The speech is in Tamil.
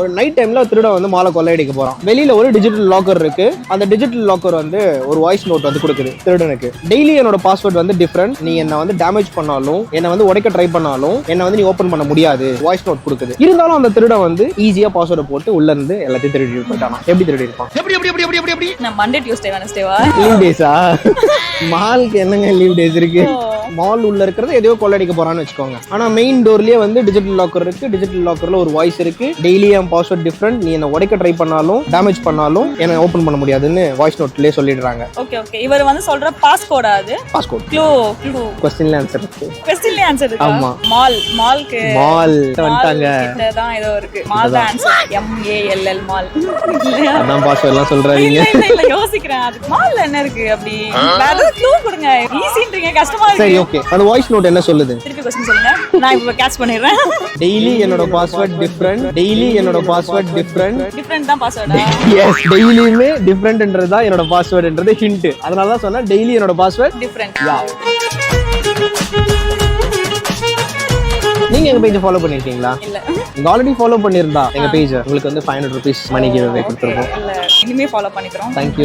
ஒரு நைட் டைம்ல திருட வந்து மாலை கொள்ளையடிக்க போறான். வெளியில ஒரு டிஜிட்டல் லாக்கர் இருக்கு. அந்த டிஜிட்டல் லாக்கர் வந்து ஒரு வாய்ஸ் நோட் வந்து கொடுக்குது திருடனுக்கு. டெய்லி என்னோட பாஸ்வேர்ட் வந்து டிஃபரெண்ட், நீ என்ன வந்து டேமேஜ் பண்ணாலும் என்ன வந்து உடைக்க ட்ரை பண்ணாலும் என்ன வந்து நீ ஓபன் பண்ண முடியாது வாய்ஸ் நோட் கொடுக்குது. இருந்தாலும் அந்த திருடன் வந்து ஈஸியா பாஸ்வேர்டை போட்டு உள்ள இருந்து எல்லாத்தையும் திருடி போயிட்டானா. எப்படி திருடி இருப்பான்? எப்படி நான் மண்டே டியூஸ்டே வெனஸ்டேவா லீவ் டேஸா? மாலுக்கு என்னங்க லீவ் டேஸ் இருக்கு? மால் உள்ள இருக்கிறது எதையோ கொள்ளடிக்க போறான்னு வச்சுக்கோங்க. ஆனா மெயின் டோர்லயே வந்து டிஜிட்டல் லாக்கர் இருக்கு. டிஜிட்டல் லாக்கர்ல ஒரு வாய்ஸ் இருக்கு. டெய்லி என் பாஸ்வேர்ட் டிஃபரெண்ட், நீ என்ன உடைக்க ட்ரை பண்ணாலும் டேமேஜ் பண்ணாலும் என்ன ஓபன் பண்ண முடியாதுன்னு வாய்ஸ் நோட்லயே சொல்லிடுறாங்க. Okay okay. இவர் வந்து சொல்ற பாஸ்கோட் அது பாஸ்கோட் க்ளூ क्वेश्चनல ஆன்சர் இருக்கு. क्वेश्चनல ஆன்சர் இருக்கு. ஆமா. மால்க்கு மால் வந்துட்டாங்க. இததான் ஏதோ இருக்கு. மால் தான் ஆன்சர். MALL mall. அதான் பாஸ்வேர்ட் எல்லாம் சொல்றாங்க. இல்ல யோசிக்கிறேன். அதுக்கு மால்ல என்ன இருக்கு அப்படி? வேற ஏதாவது க்ளூ கொடுங்க. ஈஸின்றீங்க, கஷ்டமா இருக்கு. சரி ஓகே. அந்த வாய்ஸ் நோட் என்ன சொல்லுது? திருப்பி क्वेश्चन சொல்லுங்க. நான் இப்ப கேட்ச் பண்ணிடுறேன். டெய்லி என்னோட பாஸ்வேர்ட் டிஃபரெண்ட், டெய்லி என்னோட பாஸ்வேர்ட் டிஃபரெண்ட். டிஃபரெண்ட் தான் பாஸ்வேர்டா? எஸ், டெய்லியுமே டிஃபரெண்ட்ன்றது தான் என்னோட பாஸ்வேர்ட்ன்றது ஹிண்ட். அதனால தான் சொன்னா டெய்லி என்னோட பாஸ்வேர்ட் டிஃபரெண்ட். நீங்க எங்க பேஜ் ஃபாலோ பண்ணிருக்கீங்களா? இல்ல. நீங்க ஆல்ரெடி ஃபாலோ பண்ணிருந்தா எங்க பேஜ் உங்களுக்கு வந்து 500 rupees மணி கிவ் அவே கொடுத்துருவோம். இல்ல, இனிமே ஃபாலோ பண்ணிக்கிறோம். Thank you.